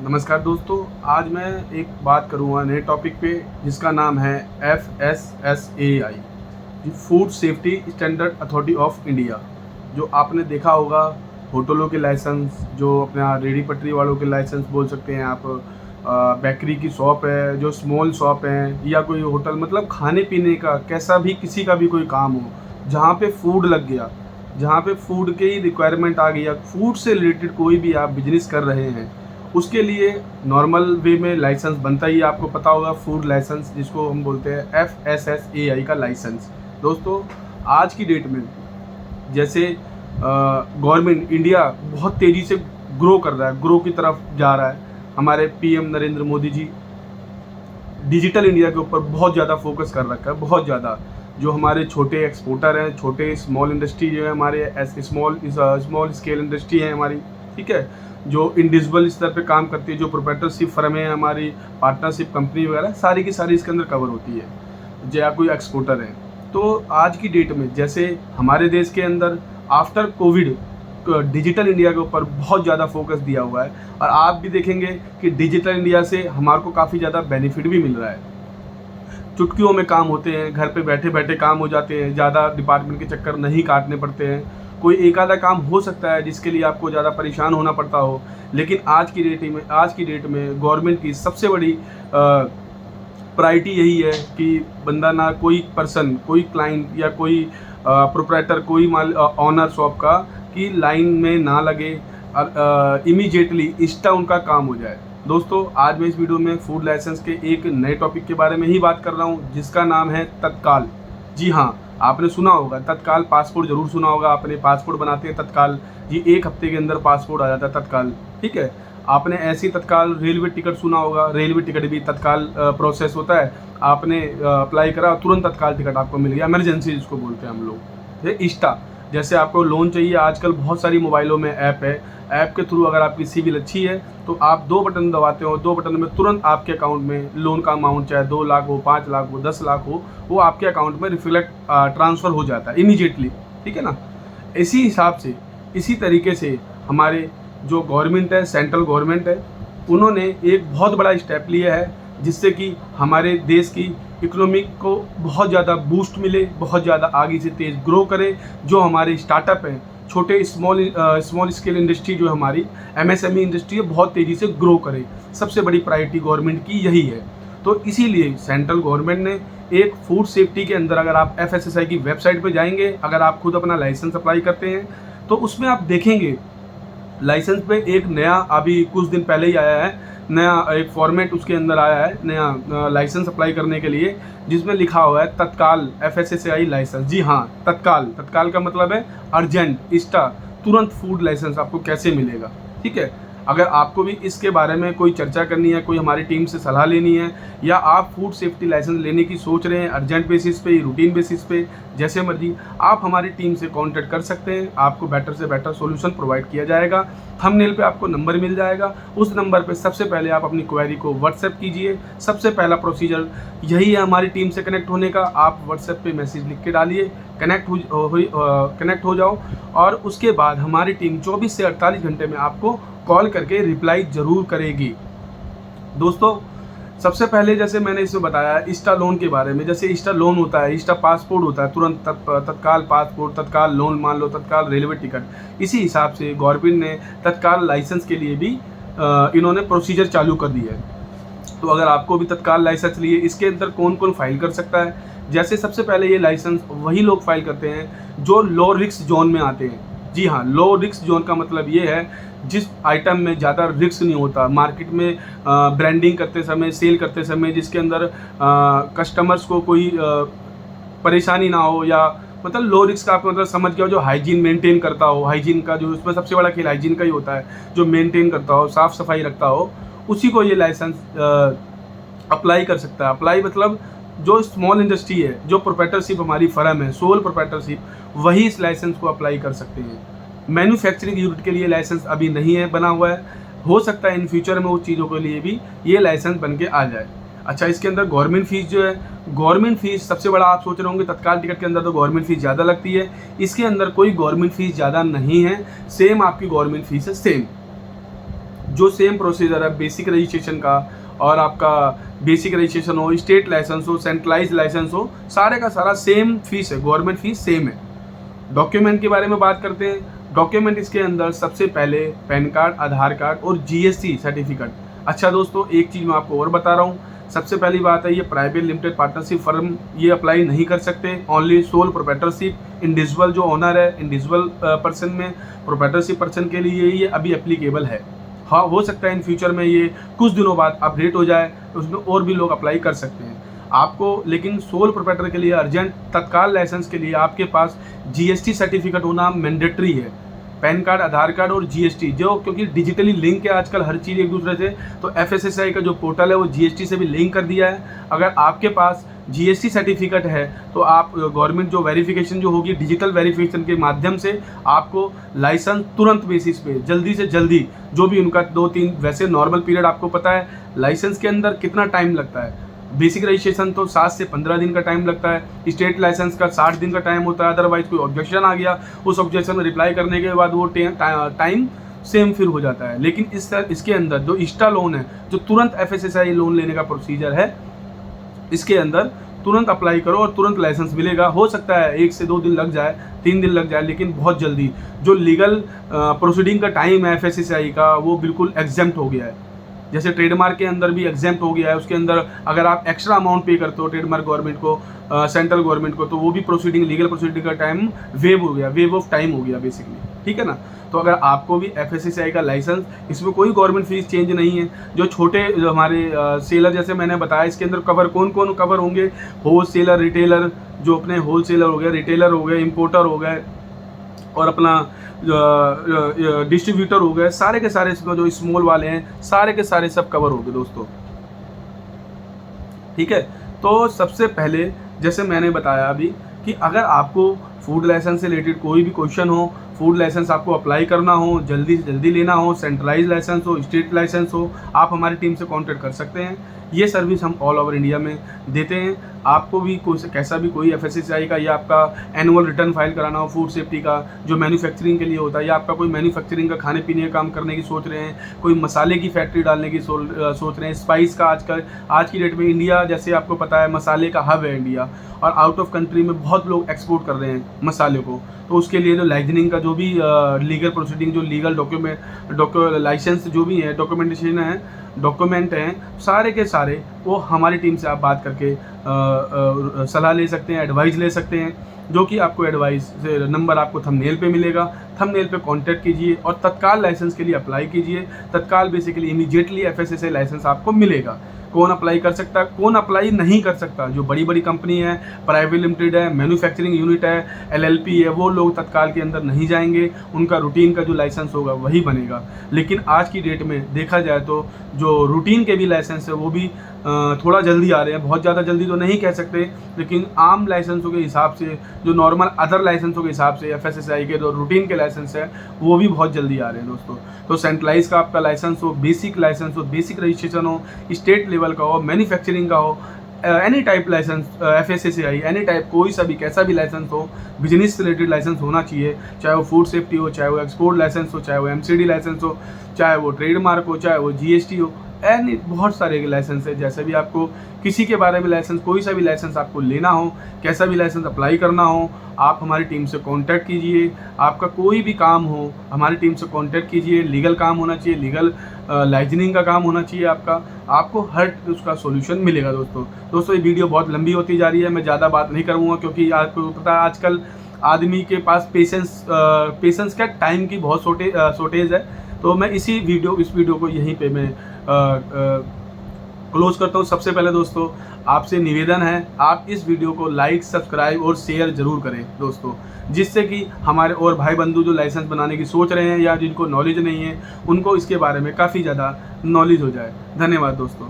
नमस्कार दोस्तों। आज मैं एक बात करूँगा नए टॉपिक पे जिसका नाम है FSSAI, जी food safety standard authority of India. जो आपने देखा होगा होटलों के लाइसेंस, जो अपना रेडी पटरी वालों के लाइसेंस बोल सकते हैं आप, बेकरी की शॉप है, जो स्मॉल शॉप है या कोई होटल, मतलब खाने पीने का कैसा भी किसी का भी कोई काम हो जहाँ पे फूड लग गया, जहाँ पे फूड के ही रिक्वायरमेंट आ गई या फूड से रिलेटेड कोई भी आप बिजनेस कर रहे हैं, उसके लिए नॉर्मल वे में लाइसेंस बनता ही है। आपको पता होगा फूड लाइसेंस जिसको हम बोलते हैं FSSAI का लाइसेंस। दोस्तों आज की डेट में जैसे गवर्नमेंट इंडिया बहुत तेज़ी से ग्रो कर रहा है, ग्रो की तरफ जा रहा है। हमारे PM Narendra Modi ji digital India के ऊपर बहुत ज़्यादा फोकस कर रखा है, बहुत ज़्यादा। जो हमारे छोटे एक्सपोर्टर हैं, छोटे स्मॉल इंडस्ट्री जो है हमारे, स्मॉल स्केल इंडस्ट्री है हमारी, ठीक है, जो इंडिविजुअल स्तर पे काम करती है, जो प्रोप्राइटरशिप फर्म है हमारी, पार्टनरशिप कंपनी वगैरह, सारी की सारी इसके अंदर कवर होती है, या कोई एक्सपोर्टर है। तो आज की डेट में जैसे हमारे देश के अंदर आफ्टर कोविड डिजिटल इंडिया के ऊपर बहुत ज़्यादा फोकस दिया हुआ है, और आप भी देखेंगे कि डिजिटल इंडिया से हमारे को काफ़ी ज़्यादा बेनिफिट भी मिल रहा है। चुटकियों में काम होते हैं, घर पे बैठे बैठे काम हो जाते हैं, ज़्यादा डिपार्टमेंट के चक्कर नहीं काटने पड़ते हैं। कोई एक आधा काम हो सकता है जिसके लिए आपको ज़्यादा परेशान होना पड़ता हो, लेकिन आज की डेट में गवर्नमेंट की सबसे बड़ी प्रायोरिटी यही है कि बंदा ना, कोई पर्सन, कोई क्लाइंट या कोई प्रोप्राइटर, कोई माल ऑनर शॉप का कि लाइन में ना लगे, इमीडिएटली इंस्टा उनका काम हो जाए। दोस्तों आज मैं इस वीडियो में फूड लाइसेंस के एक नए टॉपिक के बारे में ही बात कर रहा हूँ जिसका नाम है तत्काल। जी हाँ, आपने सुना होगा तत्काल, पासपोर्ट जरूर सुना होगा आपने। पासपोर्ट बनाते हैं तत्काल, जी 1 हफ्ते के अंदर पासपोर्ट आ जाता है तत्काल, ठीक है। आपने ऐसी तत्काल रेलवे टिकट सुना होगा, रेलवे टिकट भी तत्काल प्रोसेस होता है। आपने अप्लाई करा, तुरंत तत्काल टिकट आपको मिल गया, इमरजेंसी जिसको बोलते हैं हम लोग। ये इंस्टा, जैसे आपको लोन चाहिए, आजकल बहुत सारी मोबाइलों में ऐप है, ऐप के थ्रू अगर आपकी सिविल अच्छी है तो आप 2 बटन दबाते हो, 2 बटन में तुरंत आपके अकाउंट में लोन का अमाउंट, चाहे 2 लाख हो, 5 लाख हो, 10 लाख हो, वो आपके अकाउंट में रिफ्लेक्ट ट्रांसफ़र हो जाता है इमीडिएटली, ठीक है ना। इसी हिसाब से, इसी तरीके से हमारे जो गवर्नमेंट है, सेंट्रल गवर्नमेंट है, उन्होंने एक बहुत बड़ा स्टेप लिया है जिससे कि हमारे देश की इकोनॉमी को बहुत ज़्यादा बूस्ट मिले, बहुत ज़्यादा आगे से तेज़ ग्रो करे। जो हमारे स्टार्टअप हैं, छोटे स्मॉल स्केल इंडस्ट्री जो हमारी MSME इंडस्ट्री है, बहुत तेज़ी से ग्रो करे। सबसे बड़ी प्रायोरिटी गवर्नमेंट की यही है। तो इसीलिए सेंट्रल गवर्नमेंट ने एक फूड सेफ्टी के अंदर, अगर आप FSSAI की वेबसाइट पर जाएंगे, अगर आप खुद अपना लाइसेंस अप्लाई करते हैं तो उसमें आप देखेंगे लाइसेंस पे एक नया, अभी कुछ दिन पहले ही आया है, नया एक फॉर्मेट उसके अंदर आया है नया लाइसेंस अप्लाई करने के लिए, जिसमें लिखा हुआ है तत्काल FSSAI लाइसेंस। जी हाँ, तत्काल, तत्काल का मतलब है अर्जेंट, इंस्टा, तुरंत फूड लाइसेंस आपको कैसे मिलेगा, ठीक है। अगर आपको भी इसके बारे में कोई चर्चा करनी है, कोई हमारी टीम से सलाह लेनी है, या आप फूड सेफ्टी लाइसेंस लेने की सोच रहे हैं अर्जेंट बेसिस पे, रूटीन बेसिस पे, जैसे मर्जी, आप हमारी टीम से कांटेक्ट कर सकते हैं। आपको बेटर से बेटर सॉल्यूशन प्रोवाइड किया जाएगा। थंबनेल पे आपको नंबर मिल जाएगा, उस नंबर पे सबसे पहले आप अपनी क्वेरी को व्हाट्सएप कीजिए। सबसे पहला प्रोसीजर यही है हमारी टीम से कनेक्ट होने का। आप व्हाट्सएप पे मैसेज लिख के डालिए, कनेक्ट हो जाओ, और उसके बाद हमारी टीम 24 से 48 घंटे में आपको कॉल करके रिप्लाई ज़रूर करेगी। दोस्तों सबसे पहले जैसे मैंने इसमें बताया इंस्टा लोन के बारे में, जैसे इंस्टा लोन होता है, इंस्टा पासपोर्ट होता है, तुरंत तत्काल पासपोर्ट, तत्काल लोन, मान लो तत्काल रेलवे टिकट। इसी हिसाब से गवर्नमेंट ने तत्काल लाइसेंस के लिए भी इन्होंने प्रोसीजर चालू कर दी है। तो अगर आपको भी तत्काल लाइसेंस लिए, इसके अंदर कौन कौन फाइल कर सकता है? जैसे सबसे पहले ये लाइसेंस वही लोग फाइल करते हैं जो लो रिस्क जोन में आते हैं। जी हाँ, लो रिस्क जोन का मतलब ये है जिस आइटम में ज़्यादा रिस्क नहीं होता, मार्केट में ब्रांडिंग करते समय, सेल करते समय, जिसके अंदर कस्टमर्स को कोई परेशानी ना हो, या मतलब लो रिस्क का आप मतलब समझ गया हो, जो हाइजीन मेंटेन करता हो, हाइजीन का जो उसमें सबसे बड़ा खेल हाइजीन का ही होता है, जो मेंटेन करता हो, साफ़ सफाई रखता हो, उसी को ये लाइसेंस अप्लाई कर सकता है। अप्लाई मतलब जो स्मॉल इंडस्ट्री है, जो प्रोप्राइटरशिप हमारी फर्म है, सोल प्रोप्राइटरशिप, वही इस लाइसेंस को अप्लाई कर सकते हैं। मैन्युफैक्चरिंग यूनिट के लिए लाइसेंस अभी नहीं है बना हुआ है, हो सकता है इन फ्यूचर में उस चीज़ों के लिए भी ये लाइसेंस बन के आ जाए। अच्छा, इसके अंदर गवर्नमेंट फीस जो है, गवर्नमेंट फीस सबसे बड़ा आप सोच रहे होंगे तत्काल टिकट के अंदर तो गवर्नमेंट फीस ज़्यादा लगती है। इसके अंदर कोई गवर्नमेंट फीस ज़्यादा नहीं है, सेम आपकी गवर्नमेंट फीस है, सेम। जो सेम प्रोसीजर है बेसिक रजिस्ट्रेशन का, और आपका बेसिक रजिस्ट्रेशन हो, स्टेट लाइसेंस हो, सेंट्रलाइज लाइसेंस हो, सारे का सारा सेम फीस है, गवर्नमेंट फीस सेम है। डॉक्यूमेंट के बारे में बात करते हैं। डॉक्यूमेंट इसके अंदर सबसे पहले पैन कार्ड, आधार कार्ड और जीएसटी सर्टिफिकेट। अच्छा दोस्तों, एक चीज़ मैं आपको और बता रहा हूँ। सबसे पहली बात है, ये प्राइवेट लिमिटेड पार्टनरशिप फर्म ये अप्लाई नहीं कर सकते। ओनली सोल प्रोप्राइटरशिप, इंडिविजुअल जो ओनर है, इंडिविजुअल पर्सन में प्रोप्राइटरशिप पर्सन के लिए ये अभी एप्लीकेबल है। हाँ, हो सकता है इन फ्यूचर में ये कुछ दिनों बाद अपडेट हो जाए, तो उसमें और भी लोग अप्लाई कर सकते हैं आपको। लेकिन सोल प्रोप्राइटर के लिए अर्जेंट तत्काल लाइसेंस के लिए आपके पास जीएसटी सर्टिफिकेट होना मैंडेटरी है। पैन कार्ड, आधार कार्ड और जीएसटी, जो क्योंकि डिजिटली लिंक है आजकल हर चीज़ एक दूसरे से, तो एफएसएसआई का जो पोर्टल है वो जीएसटी से भी लिंक कर दिया है। अगर आपके पास जीएसटी सर्टिफिकेट है तो आप गवर्नमेंट जो वेरिफिकेशन जो होगी डिजिटल वेरिफिकेशन के माध्यम से आपको लाइसेंस तुरंत बेसिस पे जल्दी से जल्दी, जो भी उनका 2-3 वैसे नॉर्मल पीरियड आपको पता है लाइसेंस के अंदर कितना टाइम लगता है। बेसिक रजिस्ट्रेशन तो 7 से 15 दिन का टाइम लगता है, स्टेट लाइसेंस का 60 दिन का टाइम होता है। अदरवाइज कोई ऑब्जेक्शन आ गया, उस ऑब्जेक्शन में रिप्लाई करने के बाद वो टाइम सेम फिर हो जाता है। लेकिन इसके अंदर जो इंस्टा लोन है, जो तुरंत एफएसएसआई लोन लेने का प्रोसीजर है, इसके अंदर तुरंत अप्लाई करो और तुरंत लाइसेंस मिलेगा। हो सकता है 1 से 2 दिन लग जाए, 3 दिन लग जाए, लेकिन बहुत जल्दी जो लीगल प्रोसीडिंग का टाइम है एफएसएसआई का, वो बिल्कुल एग्जेम्प्ट हो गया है। जैसे ट्रेडमार्क के अंदर भी एग्जेम्प्ट हो गया है, उसके अंदर अगर आप एक्स्ट्रा अमाउंट पे करते हो ट्रेडमार्क गवर्नमेंट को, सेंट्रल गवर्नमेंट को, तो वो भी प्रोसीडिंग, लीगल प्रोसीडिंग का टाइम वेव हो गया, वेव ऑफ टाइम हो गया बेसिकली, ठीक है ना। तो अगर आपको भी एफएसएसआई का लाइसेंस, इसमें कोई गवर्नमेंट फीस चेंज नहीं है। जो छोटे जो हमारे सेलर, जैसे मैंने बताया, इसके अंदर कवर कौन कौन कवर होंगे, होल सेलर, रिटेलर, जो अपने होल सेलर हो गए, रिटेलर हो गए, इम्पोर्टर हो गए, और अपना डिस्ट्रीब्यूटर हो गए, सारे के सारे इसमें जो स्मॉल वाले हैं सारे के सारे सब कवर हो गए दोस्तों, ठीक है। तो सबसे पहले जैसे मैंने बताया अभी कि अगर आपको फूड लाइसेंस से रिलेटेड कोई भी क्वेश्चन हो, फूड लाइसेंस आपको अप्लाई करना हो, जल्दी से जल्दी लेना हो, सेंट्रलाइज लाइसेंस हो, स्टेट लाइसेंस हो, आप हमारी टीम से कांटेक्ट कर सकते हैं। ये सर्विस हम ऑल ओवर इंडिया में देते हैं। आपको भी कैसा भी कोई एफएसएसआई का या आपका एनुअल रिटर्न फाइल कराना हो फूड सेफ्टी का, जो मैन्युफैक्चरिंग के लिए होता है, या आपका कोई मैन्युफैक्चरिंग का खाने पीने का काम करने की सोच रहे हैं, कोई मसाले की फैक्ट्री डालने की सोच रहे हैं, स्पाइस का, आज की डेट में इंडिया, जैसे आपको पता है, मसाले का हब है इंडिया, और आउट ऑफ कंट्री में बहुत लोग एक्सपोर्ट कर रहे हैं मसाले को। तो उसके लिए जो लाइसेंसिंग का जो भी लीगल प्रोसीडिंग, जो लीगल लाइसेंस जो भी है, डॉक्यूमेंटेशन है, डॉक्यूमेंट हैं, सारे के सारे वो हमारी टीम से आप बात करके सलाह ले सकते हैं, एडवाइस ले सकते हैं, जो कि आपको एडवाइस नंबर आपको थंबनेल पे मिलेगा। थंबनेल पे कांटेक्ट कीजिए और तत्काल लाइसेंस के लिए अप्लाई कीजिए। तत्काल बेसिकली इमीडिएटली एफएसएसआई लाइसेंस आपको मिलेगा। कौन अप्लाई कर सकता है, कौन अप्लाई नहीं कर सकता, जो बड़ी बड़ी कंपनी है, प्राइवेट लिमिटेड है, मैन्युफैक्चरिंग यूनिट है, एलएलपी है, वो लोग तत्काल के अंदर नहीं जाएंगे। उनका रूटीन का जो लाइसेंस होगा वही बनेगा। लेकिन आज की डेट में देखा जाए तो जो रूटीन के भी लाइसेंस है वो भी थोड़ा जल्दी आ रहे हैं, बहुत ज़्यादा जल्दी तो नहीं कह सकते, लेकिन आम लाइसेंसों के हिसाब से, जो नॉर्मल अदर लाइसेंसों के हिसाब से एफएसएसआई के जो रूटीन के लाइसेंस है वो भी बहुत जल्दी आ रहे हैं दोस्तों। तो सेंट्रलाइज का आपका लाइसेंस हो, बेसिक लाइसेंस हो, बेसिक रजिस्ट्रेशन हो, स्टेट लेवल का हो, मैन्युफैक्चरिंग का हो, any type license, FSSAI, any type, कोई सा भी कैसा भी लाइसेंस हो, बिजनेस से रिलेटेड लाइसेंस होना चाहिए। चाहे वो फूड सेफ्टी हो, चाहे वो एक्सपोर्ट लाइसेंस हो, चाहे वो एमसीडी लाइसेंस हो, चाहे वो ट्रेडमार्क हो, चाहे वो जीएसटी हो, एनी बहुत सारे लाइसेंस है। जैसे भी आपको किसी के बारे में लाइसेंस, कोई सा भी लाइसेंस आपको लेना हो, कैसा भी लाइसेंस अप्लाई करना हो, आप हमारी टीम से कांटेक्ट कीजिए। आपका कोई भी काम हो, हमारी टीम से कांटेक्ट कीजिए। लीगल काम होना चाहिए, लीगल लाइसेंसिंग का काम होना चाहिए आपको हर उसका सॉल्यूशन मिलेगा दोस्तों। ये वीडियो बहुत लंबी होती जा रही है, मैं ज़्यादा बात नहीं करूँगा, क्योंकि आपको पता है आजकल आदमी के पास पेशेंस का टाइम की बहुत शॉर्टेज है। तो मैं इस वीडियो को यहीं पे मैं क्लोज करता हूँ। सबसे पहले दोस्तों आपसे निवेदन है, आप इस वीडियो को लाइक, सब्सक्राइब और शेयर ज़रूर करें दोस्तों, जिससे कि हमारे और भाई बंधु जो लाइसेंस बनाने की सोच रहे हैं या जिनको नॉलेज नहीं है, उनको इसके बारे में काफ़ी ज़्यादा नॉलेज हो जाए। धन्यवाद दोस्तों।